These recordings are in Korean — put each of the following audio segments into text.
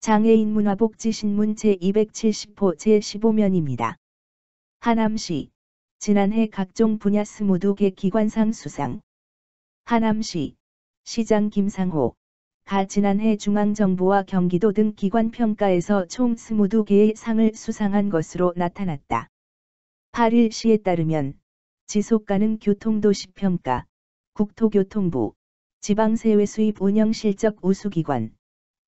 장애인 문화복지신문 제270호 제15면입니다. 하남시 지난해 각종 분야 스무두 개 기관상 수상. 하남시 시장 김상호 가 지난해 중앙정부와 경기도 등 기관 평가에서 총 22개의 상을 수상한 것으로 나타났다. 8일 시에 따르면 지속가능 교통도시평가, 국토교통부, 지방세외수입 운영실적 우수기관,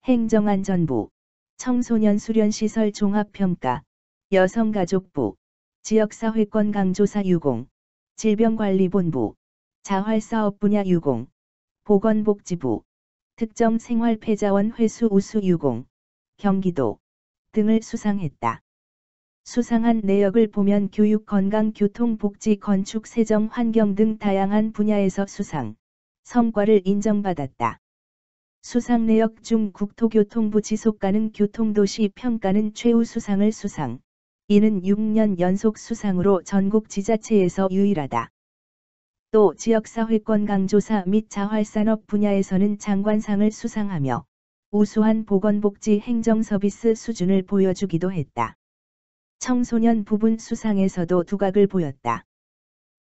행정안전부, 청소년 수련시설 종합평가, 여성가족부, 지역사회권 강조사 유공, 질병관리본부, 자활사업 분야 유공, 보건복지부, 특정 생활패자원 회수 우수 유공, 경기도 등을 수상했다. 수상한 내역을 보면 교육, 건강, 교통, 복지, 건축, 세정, 환경 등 다양한 분야에서 수상, 성과를 인정받았다. 수상 내역 중 국토교통부 지속가능 교통도시 평가는 최우수상을 수상. 이는 6년 연속 수상으로 전국 지자체에서 유일하다. 또 지역사회권 강조사 및 자활산업 분야에서는 장관상을 수상하며 우수한 보건복지 행정서비스 수준을 보여주기도 했다. 청소년 부분 수상에서도 두각을 보였다.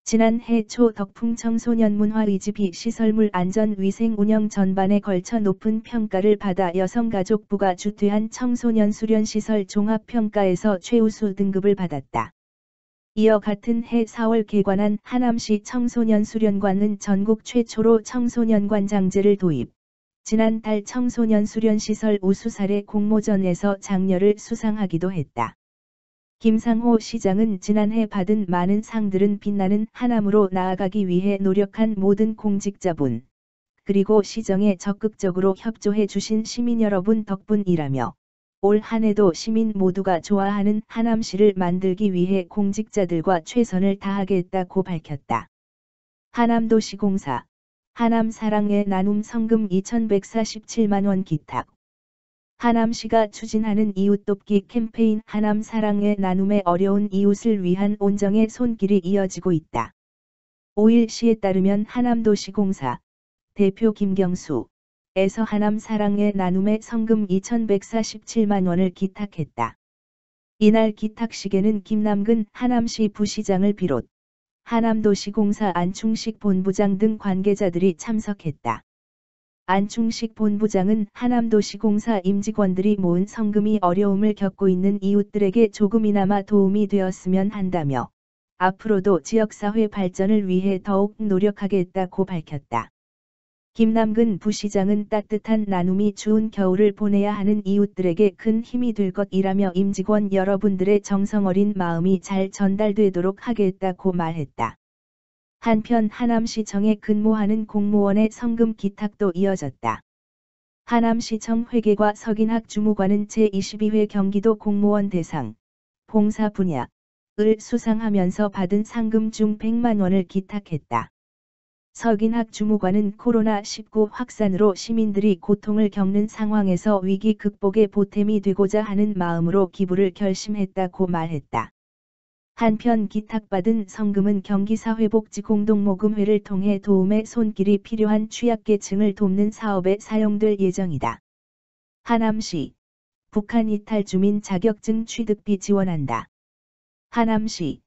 지난해 초 덕풍 청소년 문화의지비 시설물 안전 위생 운영 전반에 걸쳐 높은 평가를 받아 여성가족부가 주최한 청소년 수련시설 종합평가에서 최우수 등급을 받았다. 이어 같은 해 4월 개관한 하남시 청소년 수련관은 전국 최초로 청소년관장제를 도입. 지난달 청소년 수련시설 우수사례 공모전에서 장려를 수상하기도 했다. 김상호 시장은 지난해 받은 많은 상들은 빛나는 하남으로 나아가기 위해 노력한 모든 공직자분, 그리고 시정에 적극적으로 협조해 주신 시민 여러분 덕분이라며 올 한해도 시민 모두가 좋아하는 하남시를 만들기 위해 공직자들과 최선을 다하겠다고 밝혔다. 하남도시공사 하남사랑의 나눔 성금 2,147만원 기탁. 하남시가 추진하는 이웃돕기 캠페인 하남사랑의 나눔의 어려운 이웃을 위한 온정의 손길이 이어지고 있다. 5일 시에 따르면 하남도시공사 대표 김경수 에서 하남사랑의 나눔의 성금 2,147만원을 기탁했다. 이날 기탁식에는 김남근 하남시 부시장을 비롯 하남도시공사 안충식 본부장 등 관계자들이 참석했다. 안충식 본부장은 하남도시공사 임직원들이 모은 성금이 어려움을 겪고 있는 이웃들에게 조금이나마 도움이 되었으면 한다며 앞으로도 지역사회 발전을 위해 더욱 노력하겠다고 밝혔다. 김남근 부시장은 따뜻한 나눔이 추운 겨울을 보내야 하는 이웃들에게 큰 힘이 될 것이라며 임직원 여러분들의 정성어린 마음이 잘 전달되도록 하겠다고 말했다. 한편 하남시청에 근무하는 공무원의 성금 기탁도 이어졌다. 하남시청 회계과 석인학 주무관은 제22회 경기도 공무원 대상, 봉사 분야을 수상하면서 받은 상금 중 100만원을 기탁했다. 석인학 주무관은 코로나19 확산으로 시민들이 고통을 겪는 상황에서 위기 극복에 보탬이 되고자 하는 마음으로 기부를 결심했다고 말했다. 한편 기탁받은 성금은 경기사회복지공동모금회를 통해 도움의 손길이 필요한 취약계층을 돕는 사업에 사용될 예정이다. 하남시 북한 이탈 주민 자격증 취득비 지원한다. 하남시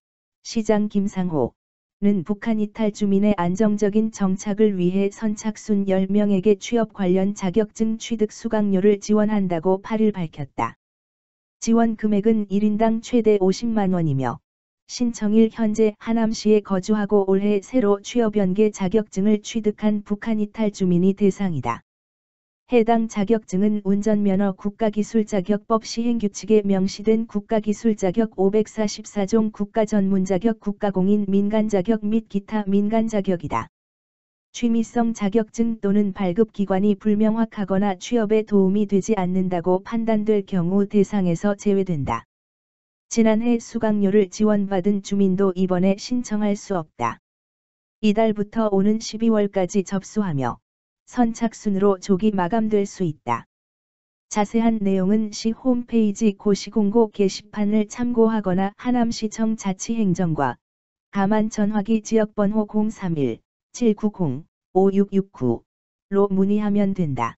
시장 김상호는 북한 이탈 주민의 안정적인 정착을 위해 선착순 10명에게 취업 관련 자격증 취득 수강료를 지원한다고 8일 밝혔다. 지원 금액은 1인당 최대 50만원이며 신청일 현재 하남시에 거주하고 올해 새로 취업 연계 자격증을 취득한 북한 이탈 주민이 대상이다. 해당 자격증은 운전면허 국가기술자격법 시행규칙에 명시된 국가기술자격 544종 국가전문자격 국가공인 민간자격 및 기타 민간자격이다. 취미성 자격증 또는 발급기관이 불명확하거나 취업에 도움이 되지 않는다고 판단될 경우 대상에서 제외된다. 지난해 수강료를 지원받은 주민도 이번에 신청할 수 없다. 이달부터 오는 12월까지 접수하며 선착순으로 조기 마감될 수 있다. 자세한 내용은 시 홈페이지 고시공고 게시판을 참고하거나 하남시청 자치행정과 가만 전화기 지역번호 031-790-5669로 문의하면 된다.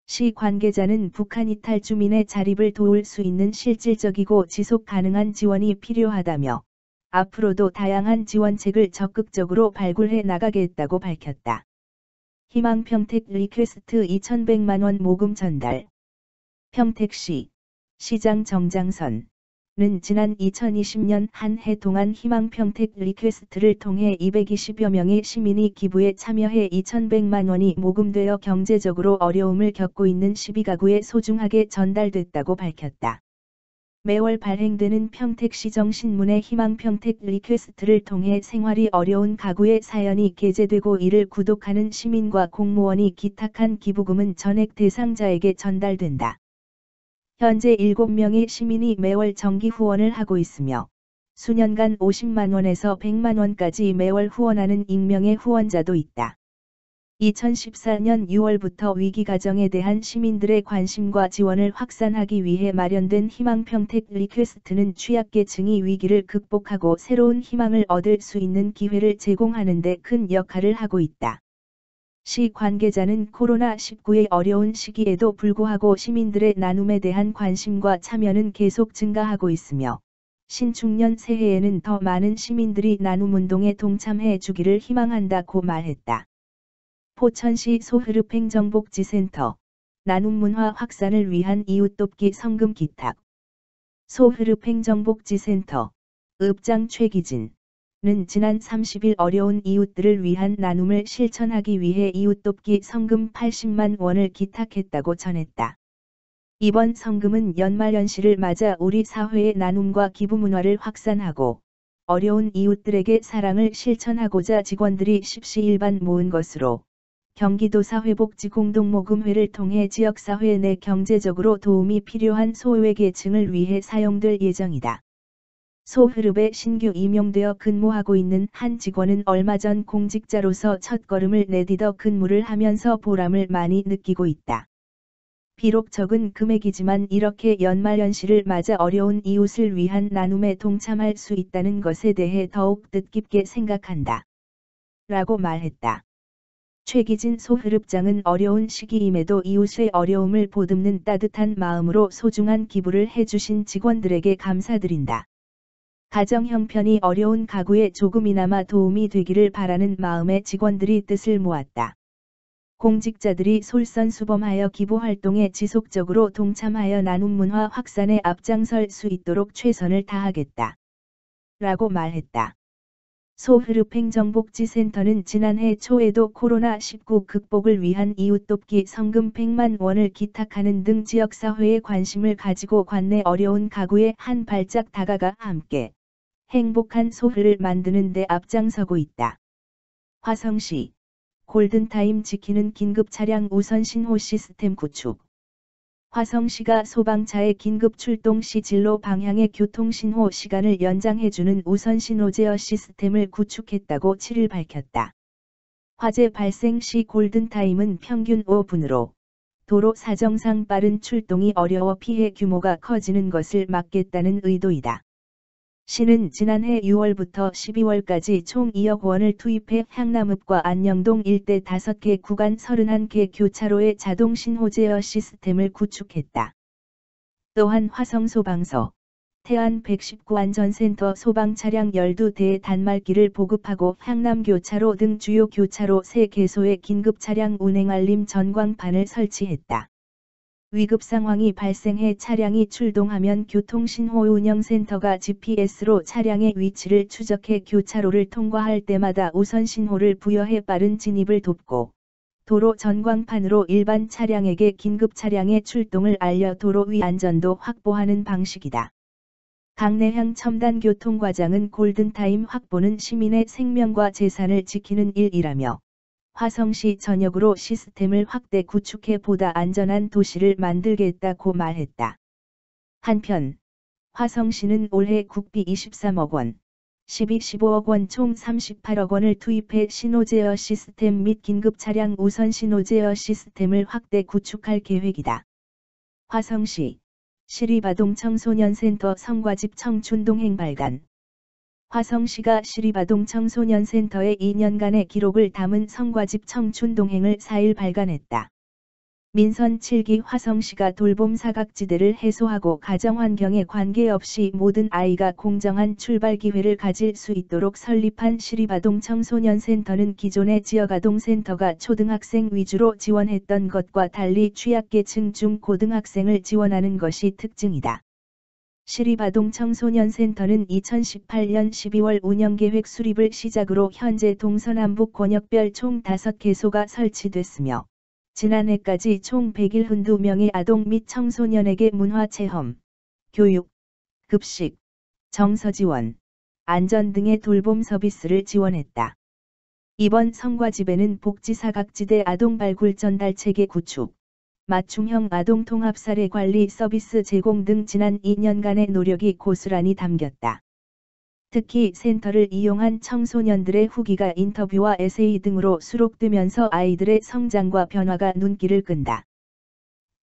시 관계자는 북한 이탈 주민의 자립을 도울 수 있는 실질적이고 지속 가능한 지원이 필요하다며 앞으로도 다양한 지원책을 적극적으로 발굴해 나가겠다고 밝혔다. 희망 평택 리퀘스트 2,100만원 모금 전달. 평택시 시장 정장선은 지난 2020년 한 해 동안 희망 평택 리퀘스트를 통해 220여 명의 시민이 기부에 참여해 2,100만 원이 모금되어 경제적으로 어려움을 겪고 있는 12가구에 소중하게 전달됐다고 밝혔다. 매월 발행되는 평택시정신문의 희망 평택 리퀘스트를 통해 생활이 어려운 가구의 사연이 게재되고 이를 구독하는 시민과 공무원이 기탁한 기부금은 전액 대상자에게 전달된다. 현재 7명의 시민이 매월 정기 후원을 하고 있으며 수년간 50만 원에서 100만 원까지 매월 후원하는 익명의 후원자도 있다. 2014년 6월부터 위기 가정에 대한 시민들의 관심과 지원을 확산하기 위해 마련된 희망 평택 리퀘스트는 취약계층이 위기를 극복하고 새로운 희망을 얻을 수 있는 기회를 제공하는 데 큰 역할을 하고 있다. 시 관계자는 코로나19의 어려운 시기에도 불구하고 시민들의 나눔에 대한 관심과 참여는 계속 증가하고 있으며 신축년 새해에는 더 많은 시민들이 나눔운동에 동참해 주기를 희망한다고 말했다. 포천시 소흐릅행정복지센터 나눔문화 확산을 위한 이웃돕기 성금 기탁. 소흐릅행정복지센터 읍장 최기진은 지난 30일 어려운 이웃들을 위한 나눔을 실천하기 위해 이웃돕기 성금 80만 원을 기탁했다고 전했다. 이번 성금은 연말연시를 맞아 우리 사회의 나눔과 기부 문화를 확산하고 어려운 이웃들에게 사랑을 실천하고자 직원들이 십시일반 모은 것으로 경기도 사회복지공동모금회를 통해 지역사회 내 경제적으로 도움이 필요한 소외계층을 위해 사용될 예정이다. 소흐릅에 신규 임용되어 근무하고 있는 한 직원은 얼마 전 공직자로서 첫걸음을 내딛어 근무를 하면서 보람을 많이 느끼고 있다. 비록 적은 금액이지만 이렇게 연말연시를 맞아 어려운 이웃을 위한 나눔에 동참할 수 있다는 것에 대해 더욱 뜻깊게 생각한다. 라고 말했다. 최기진 소흐릅장은 어려운 시기임에도 이웃의 어려움을 보듬는 따뜻한 마음으로 소중한 기부를 해주신 직원들에게 감사드린다. 가정 형편이 어려운 가구에 조금이나마 도움이 되기를 바라는 마음에 직원들이 뜻을 모았다. 공직자들이 솔선수범하여 기부활동에 지속적으로 동참하여 나눔 문화 확산에 앞장설 수 있도록 최선을 다하겠다. 라고 말했다. 소흐릅행정복지센터는 지난해 초에도 코로나19 극복을 위한 이웃돕기 성금 100만 원을 기탁하는 등 지역사회에 관심을 가지고 관내 어려운 가구에 한 발짝 다가가 함께 행복한 소흐를 만드는 데 앞장서고 있다. 화성시 골든타임 지키는 긴급차량 우선 신호 시스템 구축. 화성시가 소방차의 긴급 출동 시 진로 방향의 교통신호 시간을 연장해주는 우선신호 제어 시스템을 구축했다고 7일 밝혔다. 화재 발생 시 골든타임은 평균 5분으로 도로 사정상 빠른 출동이 어려워 피해 규모가 커지는 것을 막겠다는 의도이다. 시는 지난해 6월부터 12월까지 총 2억 원을 투입해 향남읍과 안녕동 일대 5개 구간 31개 교차로의 자동 신호 제어 시스템을 구축했다. 또한 화성소방서, 태안 119 안전센터 소방차량 12대의 단말기를 보급하고 향남교차로 등 주요 교차로 3개소에 긴급차량 운행 알림 전광판을 설치했다. 위급 상황이 발생해 차량이 출동하면 교통신호운영센터가 GPS로 차량의 위치를 추적해 교차로를 통과할 때마다 우선 신호를 부여해 빠른 진입을 돕고 도로 전광판으로 일반 차량에게 긴급 차량의 출동을 알려 도로 위 안전도 확보하는 방식이다. 강내향 첨단교통과장은 골든타임 확보는 시민의 생명과 재산을 지키는 일이라며 화성시 전역으로 시스템을 확대 구축해 보다 안전한 도시를 만들겠다고 말했다. 한편 화성시는 올해 국비 23억 원, 15억 원 총 38억 원을 투입해 신호제어 시스템 및 긴급차량 우선 신호제어 시스템을 확대 구축할 계획이다. 화성시 시립아동청소년센터 성과집 청춘동행 발간. 화성시가 시립아동청소년센터의 2년간의 기록을 담은 성과집 청춘동행을 4일 발간했다. 민선 7기 화성시가 돌봄 사각지대를 해소하고 가정환경에 관계없이 모든 아이가 공정한 출발 기회를 가질 수 있도록 설립한 시립아동 청소년센터는 기존의 지역아동센터가 초등학생 위주로 지원했던 것과 달리 취약계층 중고등학생을 지원하는 것이 특징이다. 시립아동 청소년센터는 2018년 12월 운영계획 수립을 시작으로 현재 동서남북 권역별 총 5개소가 설치됐으며 지난해까지 총 172명의 아동 및 청소년에게 문화체험, 교육, 급식, 정서지원, 안전 등의 돌봄 서비스를 지원했다. 이번 성과집에는 복지사각지대 아동 발굴 전달체계 구축, 맞춤형 아동 통합 사례 관리 서비스 제공 등 지난 2년간의 노력이 고스란히 담겼다. 특히 센터를 이용한 청소년들의 후기가 인터뷰와 에세이 등으로 수록되면서 아이들의 성장과 변화가 눈길을 끈다.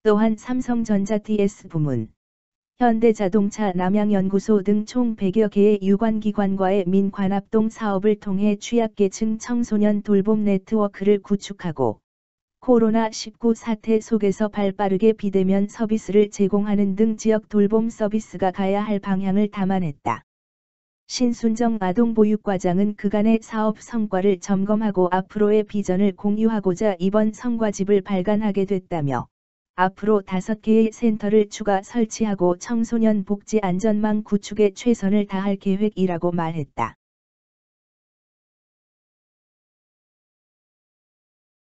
또한 삼성전자 DS 부문, 현대자동차 남양연구소 등 총 100여 개의 유관기관과의 민관합동 사업을 통해 취약계층 청소년 돌봄 네트워크를 구축하고 코로나19 사태 속에서 발빠르게 비대면 서비스를 제공하는 등 지역 돌봄 서비스가 가야 할 방향을 담아냈다. 신순정 아동보육과장은 그간의 사업 성과를 점검하고 앞으로의 비전을 공유하고자 이번 성과집을 발간하게 됐다며 앞으로 5개의 센터를 추가 설치하고 청소년 복지 안전망 구축에 최선을 다할 계획이라고 말했다.